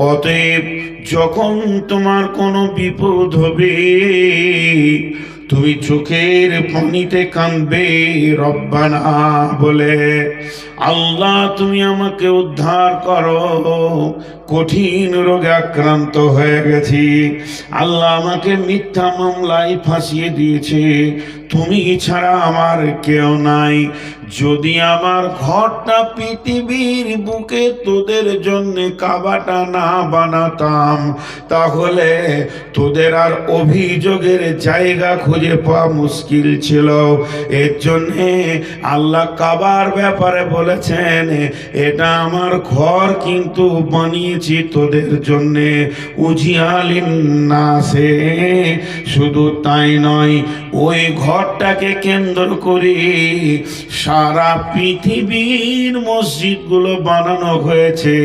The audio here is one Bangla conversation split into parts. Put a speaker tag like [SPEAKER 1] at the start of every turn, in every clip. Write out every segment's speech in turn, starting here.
[SPEAKER 1] অতএব যখন তোমার কোনো বিপদ হবে তুমি চোখের পানিতে কাঁদবে রব্বানা বলে, আল্লাহ তুমি আমাকে উদ্ধার করো, কঠিন রোগে আক্রান্ত হয়ে গেছি, আল্লাহ আমাকে মিথ্যা মামলায় ফাঁসিয়ে দিয়েছে, তুমি ছাড়া আমার কেউ নাই। যদি আমার ঘরটা পৃথিবীর বুকে তোদের জন্য কাবাটা না বানাতাম তাহলে তোদের আর অভিযোগের জায়গা খুঁজে পাওয়া মুশকিল ছিল। এর জন্যে আল্লাহ কাবার ব্যাপারে বলেছেন, এটা আমার ঘর কিন্তু বানিয়েছি তোদের জন্যে উজিয়ালিন নাসে। শুধু তাই নয়, ওই ঘরটাকে কেন্দ্র করে সারা পৃথিবীর মসজিদগুলো বানানো হয়েছে।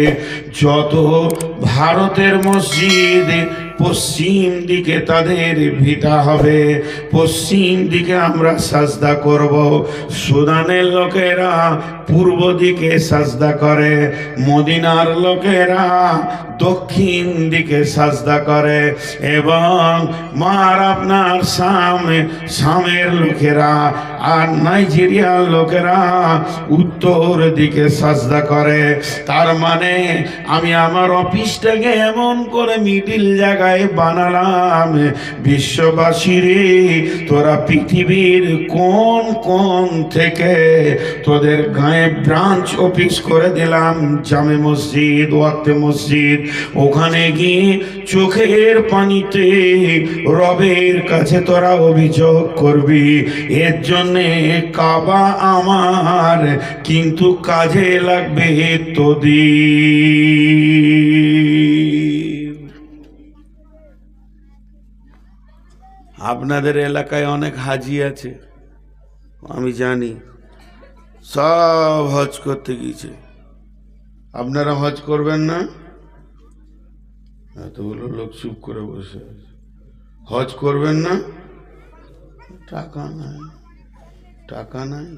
[SPEAKER 1] যত ভারতের মসজিদ পশ্চিম দিকে তাদের ভিটা হবে, পশ্চিম দিকে আমরা সাজদা করব। সুদানের লোকেরা পূর্ব দিকে সাজদা করে, মদিনার লোকেরা দক্ষিণ দিকে সাজদা করে, এবং মার আপনার শামের লোকেরা আর নাইজেরিয়ার লোকেরা উত্তর দিকে সাজদা করে। তার মানে আমি আমার অফিসটাকে এমন করে মিডিল জায়গায় বানালাম, বিশ্ববাসীরে তোরা পৃথিবীর কোন কোন থেকে তোদের গায়ে ব্রাঞ্চ অফিস করে দিলাম, জামে মসজিদ, ওয়াক্তে মসজিদ, ওখানে গিয়ে চোখের পানিতে রবের কাছে তোরা অভিযোগ করবি। এর জন্যে কাবা আমার কিন্তু কাজে লাগবে তোদের। আপনাদের এলাকায় অনেক হাজি আছে, আমি জানি, সব হজ করতে গিয়েছে। আপনারা হজ করবেন না? এতগুলো লোক চুপ করে বসে আছে। হজ করবেন না? টাকা নাই, টাকা নাই।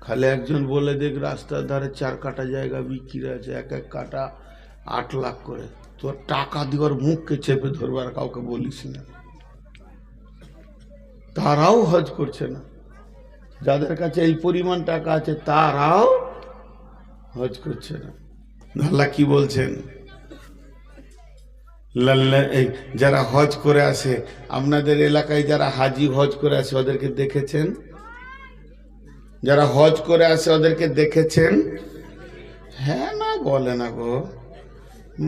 [SPEAKER 1] খালি একজন বলে দেখ রাস্তার ধারে 4 কাটা জায়গা বিক্রি আছে, এক এক কাটা 8 লাখ করে। তোর টাকা দেওয়ার মুখকে চেপে ধরবার কাউকে বলিস না। তারাও হজ করছে না, যাদের কাছে এই পরিমাণ টাকা আছে তারাও হজ করছে না। আল্লাহ কি বলছেন? যারা হজ করে আসে, আপনাদের এলাকায় যারা হাজি হজ করে আসে ওদেরকে দেখেছেন? যারা হজ করে আসে ওদেরকে দেখেছেন? হ্যাঁ না বলে না গো,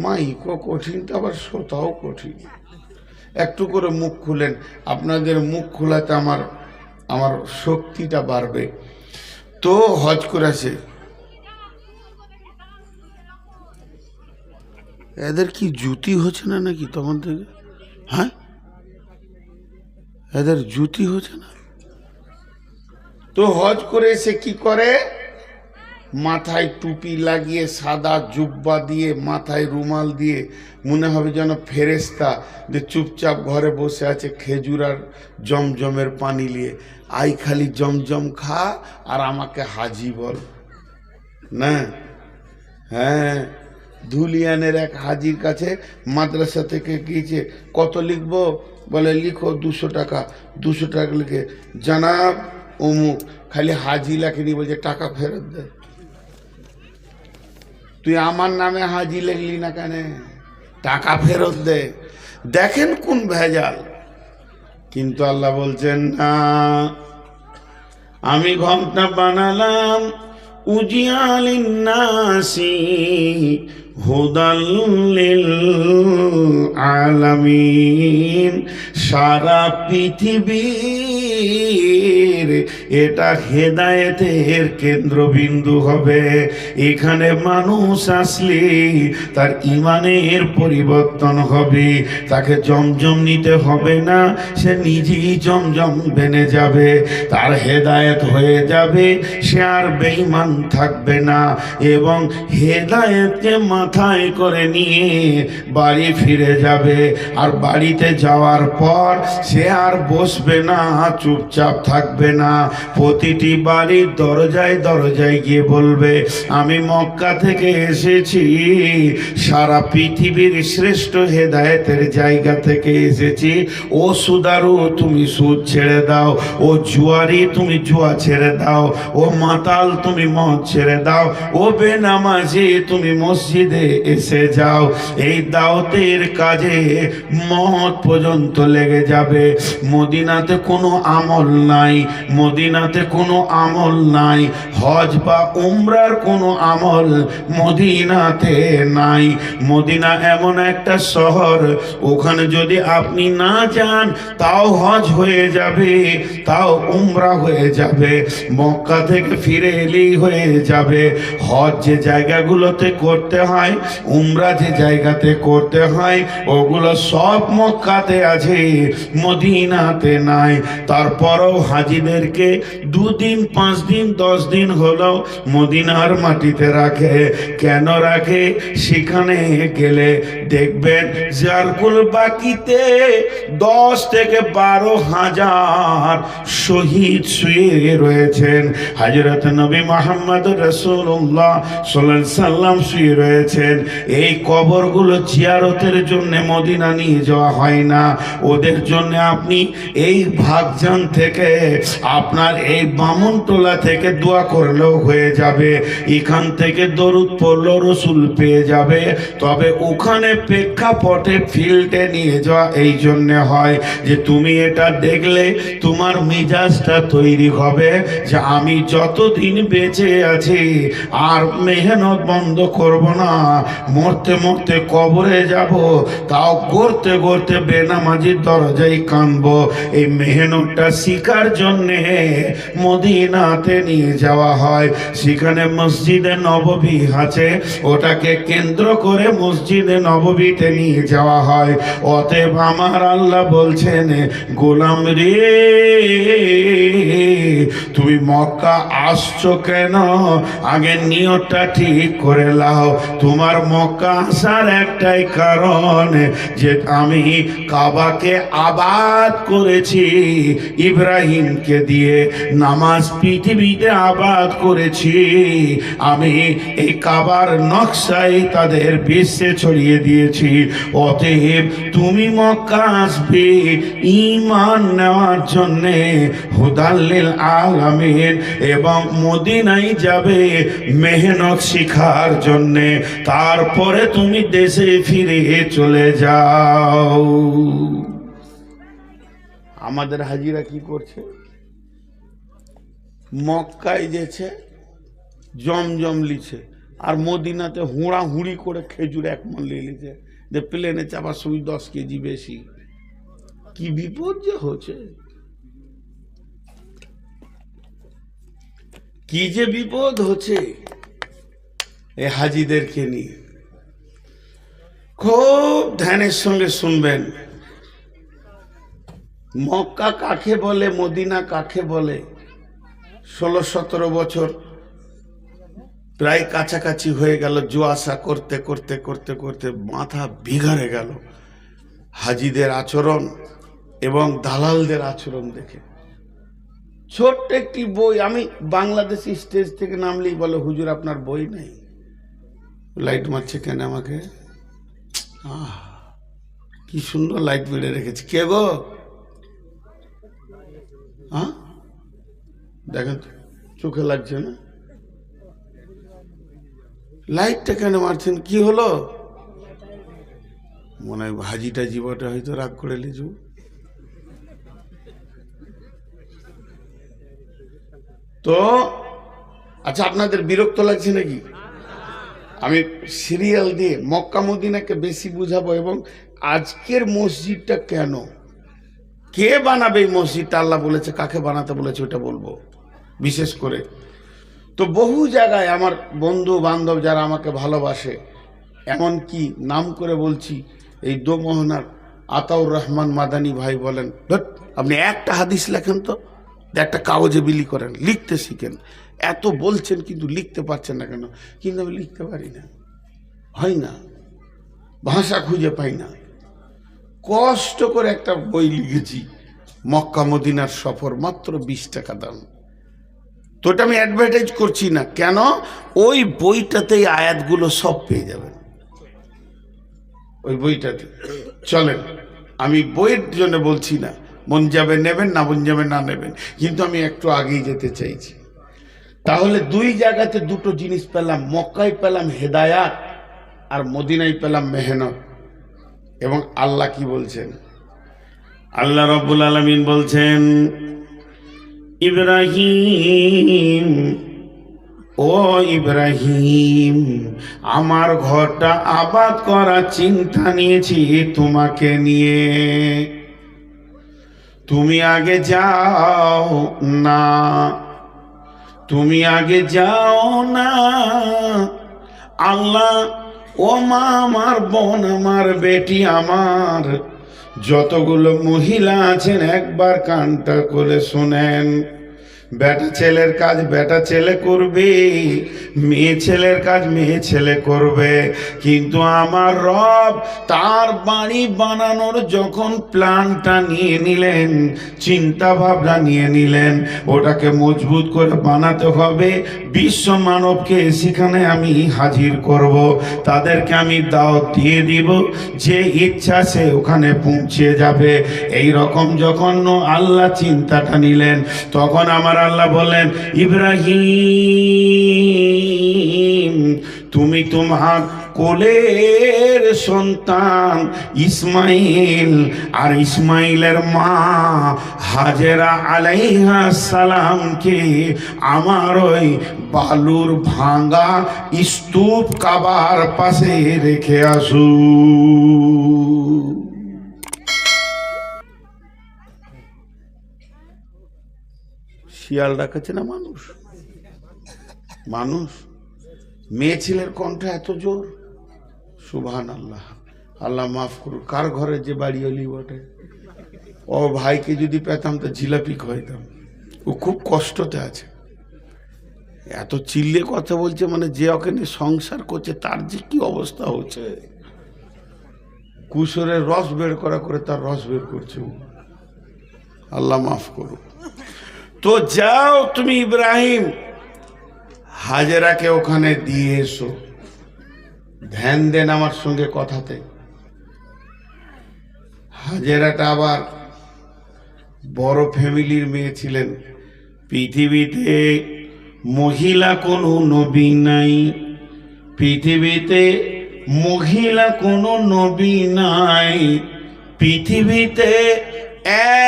[SPEAKER 1] মাইকও কঠিন তো আবার শ্রোতাও কঠিন। একটু করে মুখ খুলেন, আপনাদের মুখ খোলাতে আমার শক্তিটা বাড়বে। তো হজ করে আসে, এদের কি জুতি হচ্ছে না নাকি তখন থেকে? হ্যাঁ, এদের জুতি হচ্ছে না। তো হজ করে এসে কি করে? মাথায় টুপি লাগিয়ে, সাদা জুব্বা দিয়ে, মাথায় রুমাল দিয়ে, মনে হবে যেন ফেরেস্তা যে চুপচাপ ঘরে বসে আছে খেজুর আর জমজমের পানি নিয়ে। আই খালি জমজম খা আর আমাকে হাজি বল না। হ্যাঁ, ধুলিয়ানের এক হাজির কাছে মাদ্রাসা থেকে গিয়েছে, কত লিখবো? বলে লিখো 200 টাকা। 200 টাকা লিখে জানাব অমুক, খালি হাজি লেখেনি, বলছে টাকা ফেরত দে। তুই আমার নামে হাজি লিখলি না কেন? টাকা ফেরত দে। দেখেন কোন ভেজাল। কিন্তু আল্লাহ বলছেন না, আমি ঘরটা বানালাম উজিয়ালিন নাসি হুদাল লিল আলামিন, সারা পৃথিবীর এটা হেদায়েতের কেন্দ্রবিন্দু হবে। এখানে মানুষ আসলে তার ইমানের পরিবর্তন হবে, তাকে জমজম নিতে হবে না, সে নিজেই জমজম বেনে যাবে, তার হেদায়েত হয়ে যাবে, সে আর বেঈমান থাকবে না, এবং হেদায়েতকে মাথায় করে নিয়ে বাড়ি ফিরে যাবে। আর বাড়িতে যাওয়ার পর পর সে আর বসবে না, চুপচাপ থাকবে না, প্রতিটি বাড়ির দরজায় দরজায় গিয়ে বলবে আমি মক্কা থেকে এসেছি, সারা পৃথিবীর শ্রেষ্ঠ হেদায়েতের জায়গা থেকে এসেছি। ও সুদারু তুমি সুদ ছেড়ে দাও, ও জুয়ারি তুমি জুয়া ছেড়ে দাও, ও মাতাল তুমি মদ ছেড়ে দাও, ও বেনামাজি তুমি মসজিদে এসে যাও। এই দাওয়াতের কাজে মত পর্যন্ত লেগে যাবে। মদিনাতে কোনো আমল নাই, মদিনাতে কোনো আমল নাই, হজ বা উমরার কোনো আমল মদিনাতে নাই। মদিনা এমন একটা শহর, ওখানে যদি আপনি না যান তাও হজ হয়ে যাবে, তাও উমরা হয়ে যাবে, মক্কা থেকে ফিরে এলেই হয়ে যাবে। হজ যে জায়গাগুলোতে করতে হয়, উমরা যে জায়গাতে করতে হয়, ওগুলো সব মক্কাতে আছে, মদিনাতে নাই। তারপরও হাজিদেরকে 2 দিন 5 দিন 10 দিন হলো মদিনার মাটিতে রাখে। কেন রাখে? সেখানে গেলে দেখবেন জারকুল বাকিতে 10 থেকে 12 হাজার শহীদ শুয়ে রয়েছেন। হযরত নবী মুহাম্মদ রাসূলুল্লাহ সাল্লাল্লাহু আলাইহি সাল্লাম শুয়ে রয়েছেন। এই কবরগুলো জিয়ারতের জন্য মদিনা নিয়ে যাওয়া হয় না, ওদের জন্য আপনি এই ভাগজান থেকে, আপনার এই বামনটোলা থেকে দোয়া করলেও হয়ে যাবে, এখান থেকে দরুদ পড়লেও রসুল পেয়ে যাবে। তবে ওখানে প্রেক্ষাপটে ফিল্ডে নিয়ে যাওয়া এই জন্যে হয় যে তুমি এটা দেখলে তোমার মেজাজটা তৈরি হবে যে আমি যতদিন বেঁচে আছি আর মেহনত বন্ধ করব না, মরতে মরতে কবরে যাব, তাও করতে করতে বেনামাজির দরজায় কানবো। এই মেহনতটা শিখার জন্যে মদিনাতে নিয়ে যাওয়া হয়। সেখানে মসজিদে নববী আছে, ওটাকে কেন্দ্র করে মসজিদে নববীতে নিয়ে যাওয়া হয়। অতএব আমার আল্লাহ বলছেন গোলাম রে, তুমি মক্কা আসছো কেন? আগে নিয়তটা ঠিক করে লাও। তোমার মক্কা আসার একটাই কারণ যে আমি কাবাকে আবাদ করেছি ইব্রাহিমকে দিয়ে, নামাজ পৃথিবীতে আবাদ করেছি আমি, এই কাবার নকশাই তাদের বিশ্বে ছড়িয়ে দিয়েছি। অতএব তুমি মক্কা আসবে ঈমান নেওয়ার জন্যে, হুদাল্লিল আলামিন, এবং মদিনায় যাবে মেহনত শিখার জন্যে, তারপরে তুমি দেশে ফিরে চলে যাও। আমাদের হাজিরা কি করছে? মক্কায় যেছে জমজম লিছে, আর মদিনাতে হুঁড়া হুঁড়ি করে খেজুর 1 মণ নিয়ে লিছে, যে প্লেনে চাপা সুই 10 কেজি বেশি। কি বিপদ যে হচ্ছে, কি যে বিপদ হচ্ছে এ হাজিদেরকে নিয়ে। খুব ধ্যানের সঙ্গে শুনবেন। মক্কা কাকে বলে, মদিনা কাকে বলে? 16-17 বছর প্রায় কাছাকাছি হয়ে গেল, জোয়াশা করতে করতে করতে করতে মাথা বিগড়ে গেল হাজিদের আচরণ এবং দালালদের আচরণ দেখে। ছোট্ট একটি বই, আমি বাংলাদেশি স্টেজ থেকে নামলেই বলে হুজুর আপনার বই নেই। লাইট মারছে কেন আমাকে? কি সুন্দর লাইট মেরে রেখেছে। কে গো? হ্যাঁ দেখেন তো, চোখে লাগছে না? লাইটটা কেন মারছেন? কি হলো? মনে হয় হাজিটা জীবটা হয়তো রাগ করে লিজু। তো আচ্ছা, আপনাদের বিরক্ত লাগছে নাকি? আমি সিরিয়াল দিয়ে মক্কা মদিনাকে বেশি বুঝাবো, এবং আজকের মসজিদটা কেন, কে বানাবে এই মসজিদটা, আল্লাহ বলেছে, কাকে বানাতে বলেছে ওটা বলবো বিশেষ করে। তো বহু জায়গায় আমার বন্ধু বান্ধব যারা আমাকে ভালোবাসে, এমন কি নাম করে বলছি, এই দোমোহনার আতাউর রহমান মাদানী ভাই বলেন, আপনি একটা হাদিস লেখেন তো, একটা কাগজে বিলি করেন, লিখতে শিখেন। এত বলছেন কিন্তু লিখতে পারছেন না কেন? কিন্তু আমি লিখতে পারি না, হয় না, ভাষা খুঁজে পাই না। কষ্ট করে একটা বই লিখেছি, মক্কা মদিনার সফর, মাত্র 20 টাকা দাম। তো এটা আমি অ্যাডভার্টাইজ করছি না, কেন? ওই বইটাতেই আয়াতগুলো সব পেয়ে যাবেন, ওই বইটাতে। চলেন, আমি বইয়ের জন্য বলছি না, মন যাবে নেবেন, না মন যাবে না নেবেন, কিন্তু আমি একটু আগেই যেতে চাইছি। তাহলে দুই জায়গাতে দুটো জিনিস পেলাম, মক্কায় পেলাম হেদায়াত আর মদিনায় পেলাম মেহনত। এবং আল্লাহ কি বলছেন? আল্লাহ রাব্বুল আলামিন বলছেন, ইব্রাহিম, ও ইব্রাহিম, আমার ঘরটা আবাদ করার চিন্তা নিয়েছি তোমাকে নিয়ে, তুমি আগে যাও না, তুমি আগে যাও না। আল্লাহ, ও মা আমার, বোন আমার, বেটি আমার, যতগুলো মহিলা আছেন একবার কানটা করে শোনেন। বেটা ছেলের কাজ বেটা ছেলে করবে, মেয়ে ছেলের কাজ মেয়ে ছেলে করবে, কিন্তু আমার রব তার বাড়ি বানানোর যখন প্ল্যানটা নিয়ে নিলেন, চিন্তা ভাবনা নিয়ে নিলেন, ওটাকে মজবুত করে বানাতে হবে। বিশ্ব মানবকে সেখানে আমি হাজির করব, তাদেরকে আমি দাওয়াত দিয়ে দিব, যে ইচ্ছা সে ওখানে পৌঁছে যাবে। এই রকম যখন আল্লাহ চিন্তাটা নিলেন, তখন আমার আল্লাহ বলেন, ইব্রাহিম, তুমি তোমার কোলের সন্তান ইসমাইল আর ইসমাইলের মা হাজেরা আলাইহিস সালামকে আমার ওই বালুর ভাঙা স্তূপ কাবার পাশে রেখে আসু। শিয়াল ডাকাচ্ছে না মানুষ, মানুষ মেয়ে ছেলের কণ্ঠ এত জোর, সুবহানাল্লাহ। আল্লাহ মাফ করুন, কার ঘরে যে বাড়ি হলি বটে। ও ভাইকে যদি পেতাম তো জিলাপি খাইতাম, ও খুব কষ্টতে আছে, এত চিল্লে কথা বলছে, মানে যে ওখানে সংসার করছে তার যে কি অবস্থা হচ্ছে, কুশরের রস বের করা করে তার রস বের করছে। আল্লাহ মাফ করুন। তো যাও তুমি ইব্রাহিম, হাজেরাকে ওখানে দিয়ে এসো, ধ্যান দেন আমার সঙ্গে কথাতে। হাজেরাটা আবার বড় ফ্যামিলির মেয়ে ছিলেন, পৃথিবীতে মহিলা কোনো নবী নাই, পৃথিবীতে মহিলা কোনো নবী নাই, পৃথিবীতে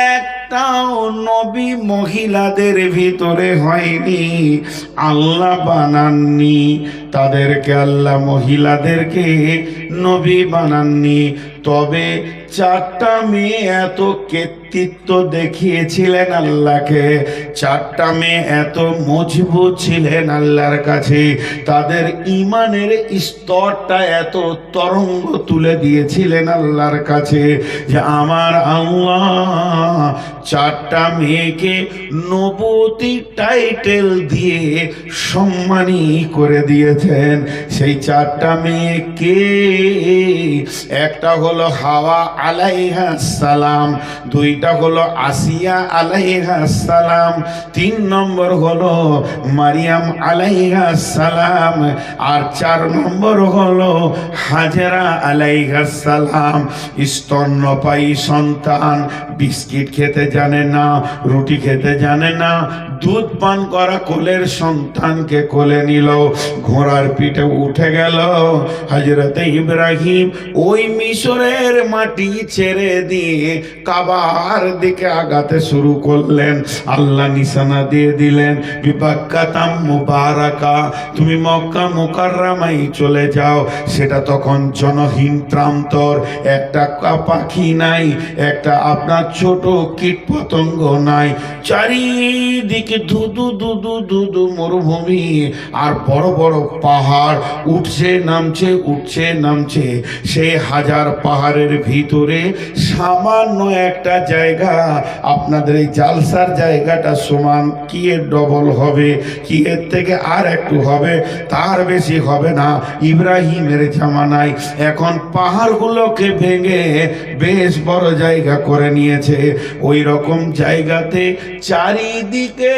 [SPEAKER 1] একটাও নবী মহিলাদের ভিতরে হয়নি, আল্লাহ বানাননি তাদেরকে, আল্লাহ মহিলাদেরকে নবী বানাননি। তবে 4টা মেয়ে এত কৃতিত্ব দেখিয়েছিলেন আল্লাহকে, 4টা মেয়ে এত মজবুত ছিলেন আল্লাহর কাছে, তাদের ইমানের স্তরটা এত তরঙ্গ তুলে দিয়েছিলেন আল্লাহর কাছে, যে আমার আল্লাহ 4টা মেয়েকে নবুয়তি টাইটেল দিয়ে সম্মানী করে দিয়েছেন। সেই 4টা মেয়ে কে? একটা হলো হাওয়া আলাইহিস সালাম, 2টা হলো আসিয়া আলাইহিস সালাম, 3 নম্বর হলো মারিয়াম আলাইহিস সালাম, আর 4 নম্বর হলো হাজেরা আলাইহিস সালাম। স্তন্যপায়ী সন্তান, বিস্কিট খেতে জানে না, রুটি খেতে জানে না, দুধ পান করা কোলের সন্তানকে কোলে নিল, ঘোড়ার পিঠে উঠে গেল। হযরত ইব্রাহিম ওই মিশরের মাটি ছেড়ে দিয়ে কাবার দিকে আগাতে শুরু করলেন। আল্লাহ নিশানা দিয়ে দিলেন, বিবাক্কাতাম মুবারাকা, তুমি মক্কা মুকাররমায় চলে যাও। সেটা তখন জনহীন প্রান্তর, একটা পাখি নাই, একটা আপনার ছোট কীট পতঙ্গ নাই, চারিদিকে ধুধু ধুধু ধুধু মরুভূমি আর বড় বড় পাহাড় উঠছে নামছে উঠছে নামছে। সেই হাজার পাহাড়ের ভিতরে সামান্য একটা জায়গা, আপনাদের এই জালসার জায়গাটা সমান কি এর ডবল হবে, কি এর থেকে আর একটু হবে, তার বেশি হবে না। ইব্রাহিমের জামানায় এখন পাহাড়গুলোকে ভেঙে বেশ বড় জায়গা করে নিয়েছে। ওই রকম জায়গাতে চারিদিকে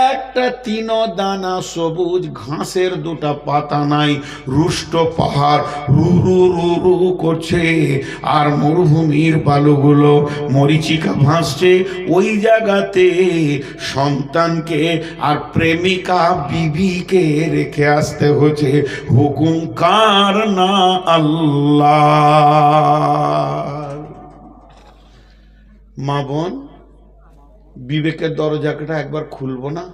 [SPEAKER 1] একটা তিন দানা সবুজ ঘাসের দুটা পাতা নাই, রুষ্ট পাহাড় রু রু রু রু করছে আর মরুভূমির বালুগুলো মরিচিকা ভাসছে। ওই জায়গাতে সন্তানকে আর প্রেমিকা বিবিকে রেখে আসতে হচ্ছে। হুকুম কার না আল্লাহ। মা বোন, বিবেকের দরজাটা একবার খুলবো না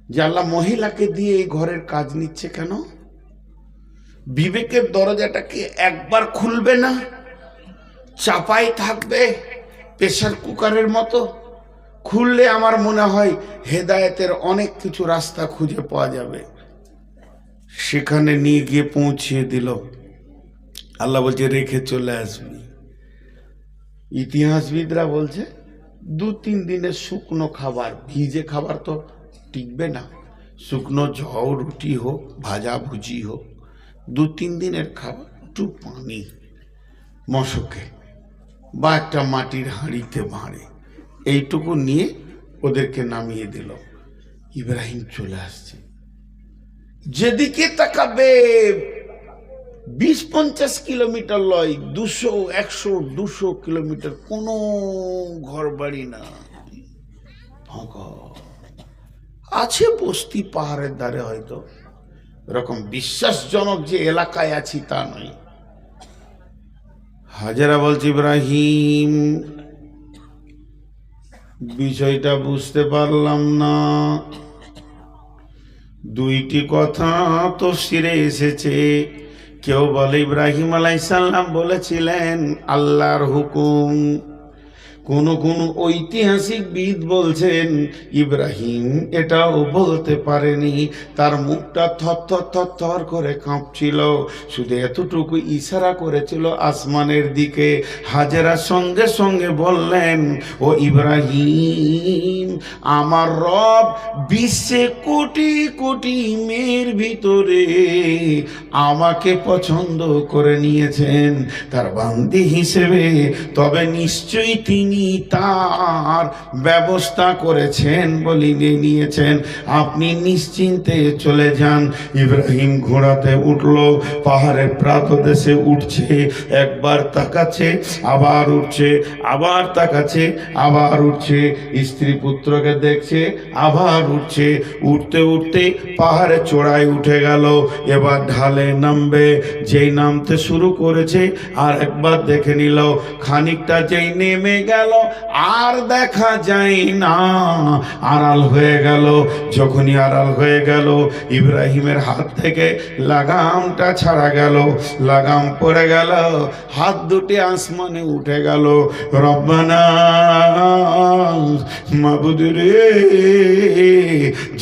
[SPEAKER 1] যে আল্লাহ মহিলাকে দিয়ে এই ঘরের কাজ নিচ্ছে কেন? বিবেকের দরজাটাকে একবার খুলবে না? চাপাই থাকবে প্রেসার কুকারের মতো? খুললে আমার মনে হয় হেদায়েতের অনেক কিছু রাস্তা খুঁজে পাওয়া যাবে। সেখানে নিয়ে গিয়ে পৌঁছিয়ে দিল। আল্লাহ বলছে রেখে চলে আসবি। ইতিহাসবিদরা বলছে 2-3 দিনের শুকনো খাবার, ভিজে খাবার তো টিকবে না। শুকনো ঝাউ রুটি হোক, ভাজা ভুজি হোক, 2-3 দিনের খাবার, একটু পানি মশকে বা একটা মাটির হাঁড়িতে ভাঁড়ে, এইটুকু নিয়ে ওদেরকে নামিয়ে দিল। ইব্রাহিম চলে আসছে। যেদিকে তাকাবে 20-50 কিলোমিটার লয়, 200, 100, 200 কিলোমিটার কোনো ঘর বাড়ি না, ফাঁকা আছে। বস্তি পাহাড়ের ধারে হয়তো, এরকম বিশ্বাসজনক যে এলাকায় আছি তা নয়। হাজেরা বলছে ইব্রাহিম বিষয়টা বুঝতে পারলাম না। দুইটি কথা তো সিরে এসেছে। কেউ বলে ইব্রাহিম আলাইহিস সালাম বলেছিলেন আল্লাহর হুকুম, কোন কোন ঐতিহাসিকবিদ বলছেন ইব্রাহিম এটাও বলতে পারেনি, তার মুখটা থরথর থরথর করে কাঁপছিল, শুধু এতটুকু ইশারা করেছিল আসমানের দিকে। হাজেরা সঙ্গে সঙ্গে বললেন ও ইব্রাহিম, আমার রব বিশ্বে কোটি কোটি মেয়ের ভিতরে আমাকে পছন্দ করে নিয়েছেন তার বান্দি হিসেবে, তবে নিশ্চয়ই তিনি তার ব্যবস্থা করেছেন বলে নিয়েছেন। আপনি নিশ্চিন্তে চলে যান। ইব্রাহিম ঘোড়াতে উঠল, পাহাড়ের প্রাতদেশে উঠছে, একবার তাকাচ্ছে আবার উঠছে, আবার তাকাচ্ছে আবার উঠছে, স্ত্রী পুত্রকে দেখছে আবার উঠছে। উঠতে উঠতে পাহাড়ে চূড়ায় উঠে গেল, এবার ঢালে নামবে। যেই নামতে শুরু করেছে আর একবার দেখে নিল, খানিকটা যেই নেমে গেল আর দেখা যায় না, আড়াল হয়ে গেল। যখনই আড়াল হয়ে গেল ইব্রাহিমের হাত থেকে লাগামটা ছাড়া গেল, লাগাম পড়ে গেল, হাত দুটি আসমানে উঠে গেল। রব্বানা মাবুদ রে,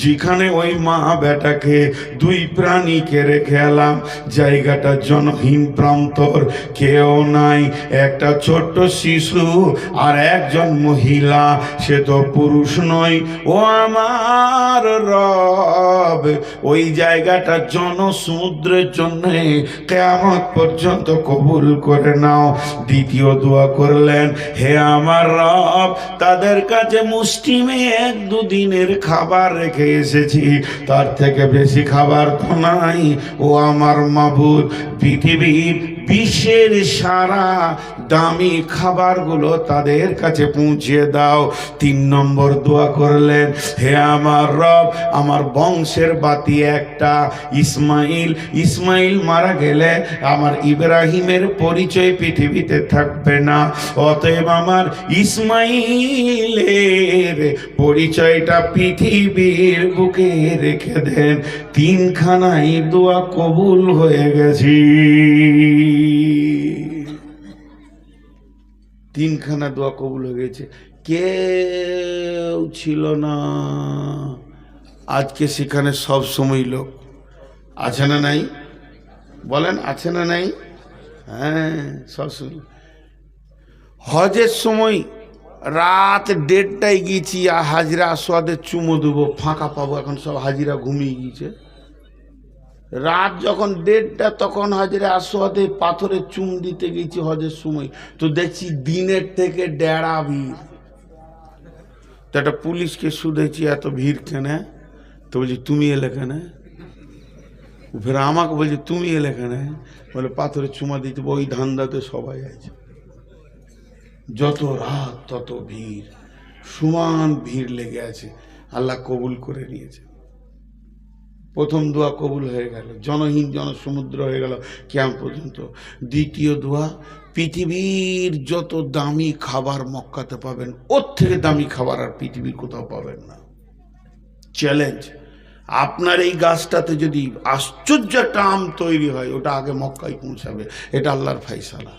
[SPEAKER 1] যেখানে ওই মা বেটাকে দুই প্রাণীকে রেখে এলাম, জায়গাটা জনহীন প্রান্তর, কেউ নাই, একটা ছোট্ট শিশু আর একজন মহিলা, সে তো পুরুষ নয়। ও আমার রব, ওই জায়গাটা জনসমুদ্রের জন্য কিয়ামত পর্যন্ত কবুল করে নাও। দ্বিতীয় দোয়া করলেন, হে আমার রব, তাদের কাছে মুষ্টিমে 1-2 দিনের খাবার রেখে এসেছি, তার থেকে বেশি খাবার তো নাই। ও আমার মাবুদ, পৃথিবীর বিশ্বের সারা দামি খাবারগুলো তাদের কাছে পৌঁছে দাও। 3 নম্বর দোয়া করলেন, হে আমার রব, আমার বংশের বাতি একটা ইসমাইল, ইসমাইল মারা গেলে আমার ইব্রাহিমের পরিচয় পৃথিবীতে থাকবে না, অতএব আমার ইসমাইলের পরিচয়টা পৃথিবীর বুকে রেখে দেন। 3খানাই দোয়া কবুল হয়ে গেছে। 3খানা দোয়া কবুল হয়ে গেছে। কেউ ছিল না। আজকে সেখানে সব সময় লোক আছে না নাই? বলেন আছে না নাই? হ্যাঁ, সব সময়। হজের সময় রাত 1:30টায় গিয়েছি, হাজিরা আসওয়াদের চুমো দেবো, ফাঁকা পাবো, এখন সব হাজিরা ঘুমিয়ে গিয়েছে। রাত যখন 1:30 তখন হাজিরা আসওয়াদে পাথরে চুম দিতে গেছি হজের সময়, তো দেখছি দিনের থেকে ডেড়া ভিড়। তো একটা পুলিশকে শুধেছি এত ভিড় কেন? তো বলছি তুমি এলে কেন? ফের আমাকে বলছি তুমি এলে কেন? বলে পাথরে চুমা দিতে, ওই ধান্দাতে সবাই আছে। যত রাত তত ভিড়, সমান ভিড় লেগে আছে। আল্লাহ কবুল করে নিয়েছে। প্রথম দোয়া কবুল হয়ে গেল, জনহীন জনসমুদ্র হয়ে গেল কিয়ামত পর্যন্ত। দ্বিতীয় দোয়া, পৃথিবীর যত দামি খাবার মক্কাতে পাবেন, ওর থেকে দামি খাবার আর পৃথিবীর কোথাও পাবেন না। চ্যালেঞ্জ, আপনার এই গাছটাতে যদি আশ্চর্য একটা আম তৈরি হয়, ওটা আগে মক্কায় পৌঁছাবে। এটা আল্লাহর ফায়সালা।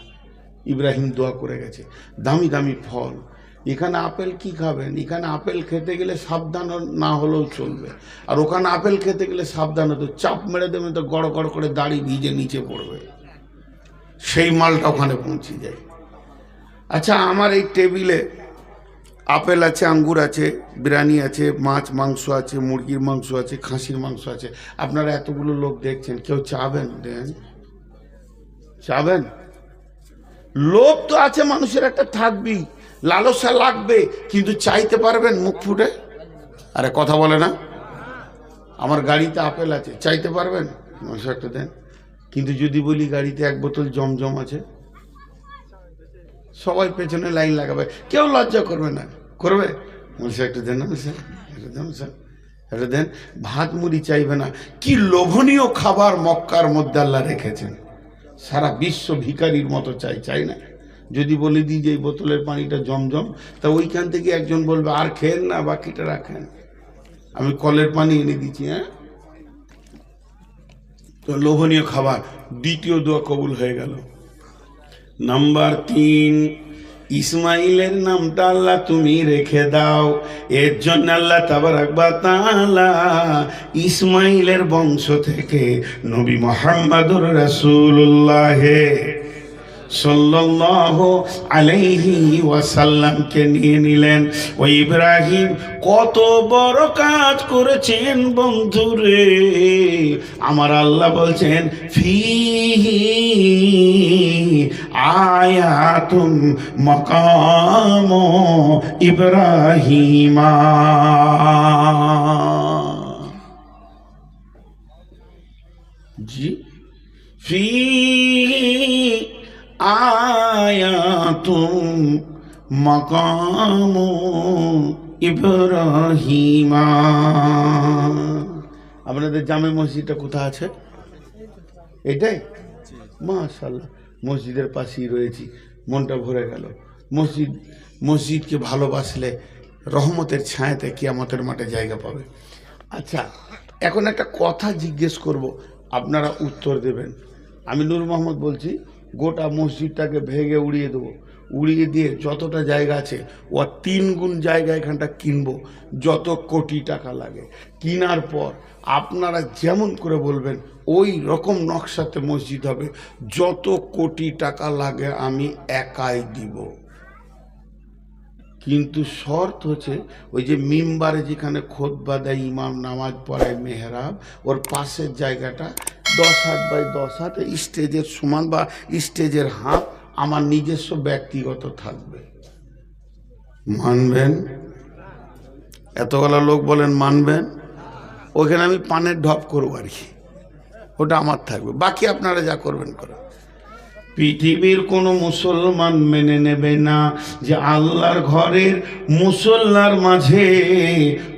[SPEAKER 1] ইব্রাহিম দোয়া করে গেছে, দামি দামি ফল। এখানে আপেল কি খাবেন? এখানে আপেল খেতে গেলে সাবধান না হলেও চলবে, আর ওখানে আপেল খেতে গেলে সাবধান হতো, চাপ মেরে দেবেন তো গড় গড় করে দাড়ি ভিজে নিচে পড়বে। সেই মালটা ওখানে পৌঁছে যায়। আচ্ছা, আমার এই টেবিলে আপেল আছে, আঙ্গুর আছে, বিরিয়ানি আছে, মাছ মাংস আছে, মুরগির মাংস আছে, খাসির মাংস আছে। আপনারা এতগুলো লোক দেখছেন, কেউ চাবেন? দেন, চাবেন? লোভ তো আছে মানুষের, একটা থাকবেই, লালসা লাগবে, কিন্তু চাইতে পারবেন মুখ ফুটে? আরে কথা বলে না। আমার গাড়িতে আপেল আছে, চাইতে পারবেন? মানুষ একটা দেন। কিন্তু যদি বলি গাড়িতে 1 বোতল জমজম আছে, সবাই পেছনে লাইন লাগাবে, কেউ লজ্জা করবে না, করবে? মানুষ একটা দেন না, একটা দেন, একটা দেন। ভাত মুড়ি চাইবে না। কি লোভনীয় খাবার মক্কার মধ্যে আল্লাহ রেখেছেন, সারা বিশ্ব ভিখারির মতো চাই না। যদি বলে দিই যে এই বোতলের পানিটা জমজম, তা ওইখান থেকে একজন বলবে আর খেন না, বাকিটা রাখেন, আমি কলের পানি এনে দিচ্ছি। হ্যাঁ, তো লোভনীয় খাবার। দ্বিতীয় দোয়া কবুল হয়ে গেল। নাম্বার 3, ইসমাইলের নামটা আল্লাহ তুমি রেখে দাও। এর জন্য আল্লাহ তাবারাক ওয়া তাআলা ইসমাইলের বংশ থেকে নবী মুহাম্মদুর রাসূলুল্লাহ সাল্লাল্লাহু আলাইহি ওয়াসাল্লামকে নিয়ে নিলেন। ওই ইব্রাহিম কত বড় কাজ করেছেন বন্ধুরে। আমার আল্লাহ বলছেন, ফিহি আয়াতুম মাকাম ইব্রাহিমা। জি, ফিহি আয়াতুম মাকাম ইব্রাহিমা। আপনাদের জামে মসজিদটা কোথা আছে? এটাই? মাশাআল্লাহ, মসজিদের পাশেই রয়েছি, মনটা ভরে গেল। মসজিদকে ভালোবাসলে রহমতের ছায়াতে কিয়ামতের মাঠে জায়গা পাবে। আচ্ছা, এখন একটা কথা জিজ্ঞেস করব, আপনারা উত্তর দেবেন। আমি নূর মোহাম্মদ বলছি, গোটা মসজিদটাকে ভেঙে উড়িয়ে দেবো, উড়িয়ে দিয়ে যতটা জায়গা আছে ও 3 গুণ জায়গা এখানটা কিনবো, যত কোটি টাকা লাগে। কেনার পর আপনারা যেমন করে বলবেন ওই রকম নকশাতে মসজিদ হবে, যত কোটি টাকা লাগে আমি একাই দিব। কিন্তু শর্ত হচ্ছে, ওই যে মিম্বারে যেখানে খুতবা দেয় ইমাম, নামাজ পড়ায়, মেহরাব, ওর পাশের জায়গাটা 10 হাত বাই 10 হাত স্টেজের সমান বা স্টেজের হাফ আমার নিজস্ব ব্যক্তিগত থাকবে। মানবেন? এতগুলো লোক বলেন মানবেন? ওখানে আমি পানের ঢপ করবো আর কি, ওটা আমার থাকবে, বাকি আপনারা যা করবেন করেন। পৃথিবীর কোনো মুসলমান মেনে নেবে না যে আল্লাহর ঘরের মুসল্লার মাঝে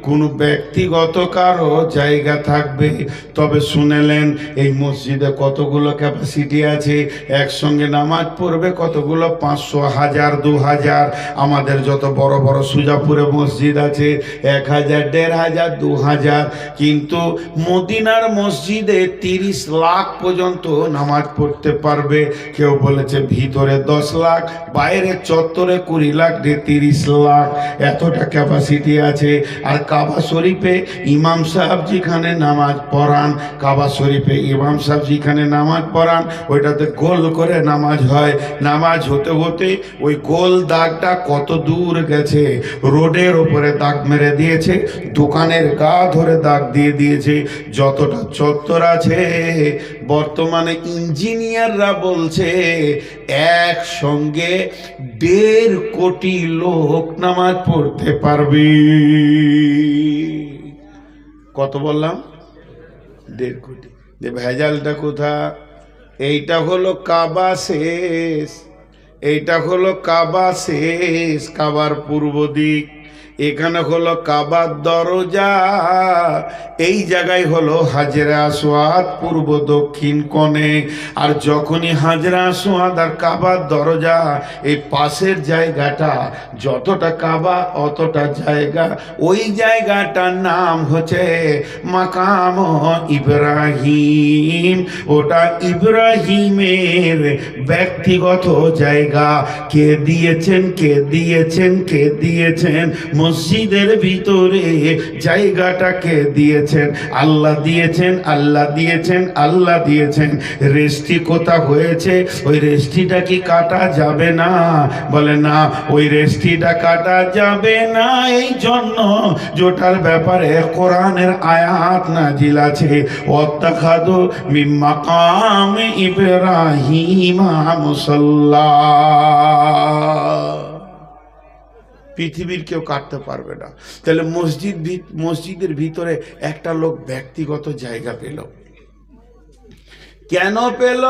[SPEAKER 1] কোনো ব্যক্তিগত কারো জায়গা থাকবে। তবে শুনেলেন এই মসজিদে কতগুলো ক্যাপাসিটি আছে, একসঙ্গে নামাজ পড়বে কতগুলো, 500, 1000, 2000। আমাদের যত বড় বড় সুজাপুরে মসজিদ আছে 1000, 1500, 2000। কিন্তু মদিনার মসজিদে 30 লাখ পর্যন্ত নামাজ পড়তে পারবে। কেউ কেউ বলেছে ভিতরে 10 লাখ, বাইরে চত্বরে 20 লাখ, 30 লাখ, এতটা ক্যাপাসিটি আছে। আর কাবা শরীফে ইমাম সাহেব যেখানে নামাজ পড়ান, কাবা শরীফে ইমাম সাহেব যেখানে নামাজ পড়ান, ওইটাতে গোল করে নামাজ হয়। নামাজ হতে হতে ওই গোল দাগটা কত দূর গেছে, রোডের ওপরে দাগ মেরে দিয়েছে, দোকানের গা ধরে দাগ দিয়ে দিয়েছে। যতটা চত্বর আছে, বর্তমানে ইঞ্জিনিয়াররা বলছে একসঙ্গে 1.5 কোটি লোক নামাজ পড়তে পারবে। কত বললাম? 1.5 কোটি। যে ভেজালটা কোথা? এইটা হলো কাবা শেষ, এইটা হলো কাবা শেষ, কাবার পূর্ব দিক। এখানে হলো কাবার দরজা, এই জায়গায় হলো হাজরে আসওয়াদ পূর্ব দক্ষিণ কোণে। আর যখনই হাজরে আসওয়াদ আর কাবার দরজা এই পাশের জায়গাটা, যতটা কাবা অতটা জায়গা, ওই জায়গাটার নাম হচ্ছে মাকাম ইব্রাহিম। ওটা ইব্রাহিমের ব্যক্তিগত জায়গা। কে দিয়েছেন, কে দিয়েছেন, কে দিয়েছেন? মসজিদের ভিতরে জায়গাটাকে দিয়েছেন আল্লাহ, দিয়েছেন আল্লাহ, দিয়েছেন আল্লাহ, দিয়েছেন। রেস্ট্রি কোথা হয়েছে? ওই রেস্ট্রিটা কি কাটা যাবে না? বলে না, ওই রেস্ট্রিটা কাটা যাবে না। এই জন্য যেটার ব্যাপারে কোরআনের আয়াত নাজিল আছে, ওয়াত্তাখাযু মিন মাকাম ইব্রাহিম মুসাল্লা। পৃথিবীর কেউ কাটতে পারবে না। তাহলে মসজিদের ভিতরে একটা লোক ব্যক্তিগত জায়গা পেল। কেন পেল?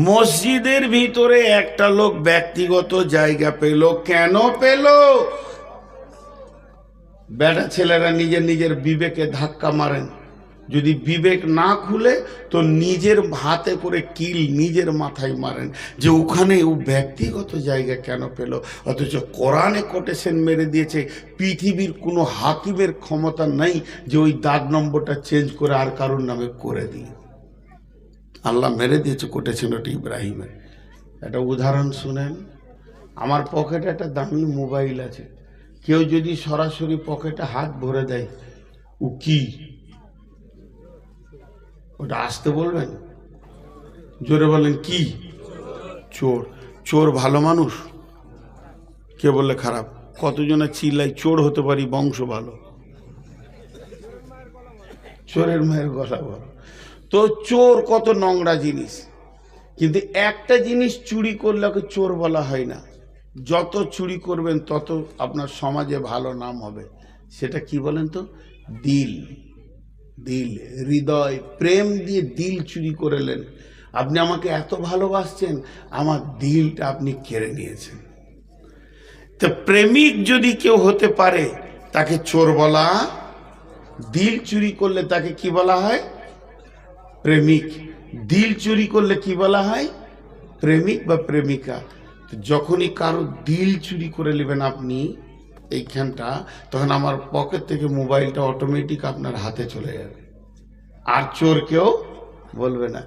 [SPEAKER 1] মসজিদের ভিতরে একটা লোক ব্যক্তিগত জায়গা পেল, কেন পেল? বেটা ছেলেরা নিজের নিজের বিবেকে ধাক্কা মারেন। যদি বিবেক না খুলে তো নিজের হাতে করে কিল নিজের মাথায় মারেন যে ওখানে ও ব্যক্তিগত জায়গা কেন পেল। অথচ কোরআনে কোটেশন মেরে দিয়েছে পৃথিবীর কোনো হাকিমের ক্ষমতা নেই যে ওই দাগ নম্বরটা চেঞ্জ করে আর কারোর নামে করে দিই। আল্লাহ মেরে দিয়েছে কোটেশন ওটা ইব্রাহিমের। একটা উদাহরণ শুনেন। আমার পকেটে একটা দামি মোবাইল আছে, কেউ যদি সরাসরি পকেটে হাত ভরে দেয়, ও কি ওটা আসতে বলবেন? জোরে বলেন কি? চোর। চোর ভালো মানুষ? কে বললে খারাপ? কতজনে চিল্লাই চোর হতে পারি, বংশ ভালো। চোরের মায়ের গলা বড়। তো চোর কত নোংরা জিনিস, কিন্তু একটা জিনিস চুরি করলে ওকে চোর বলা হয় না। যত চুরি করবেন তত আপনার সমাজে ভালো নাম হবে। সেটা কি বলেন তো? দিল। দিল, হৃদয়, প্রেম দিয়ে দিল চুরি করেলেন। আপনি আমাকে এত ভালোবাসছেন, আমার দিলটা আপনি কেড়ে নিয়েছেন। তো প্রেমিক যদি কেউ হতে পারে তাকে চোর বলা, দিল চুরি করলে তাকে কি বলা হয়? প্রেমিক। দিল চুরি করলে কি বলা হয়? প্রেমিক বা প্রেমিকা। তো যখনই কারো দিল চুরি করে নেবেন আপনি এইখানটা, তখন আমার পকেট থেকে মোবাইলটা অটোমেটিক আপনার হাতে চলে যাবে, আর চোর কেউ বলবে না।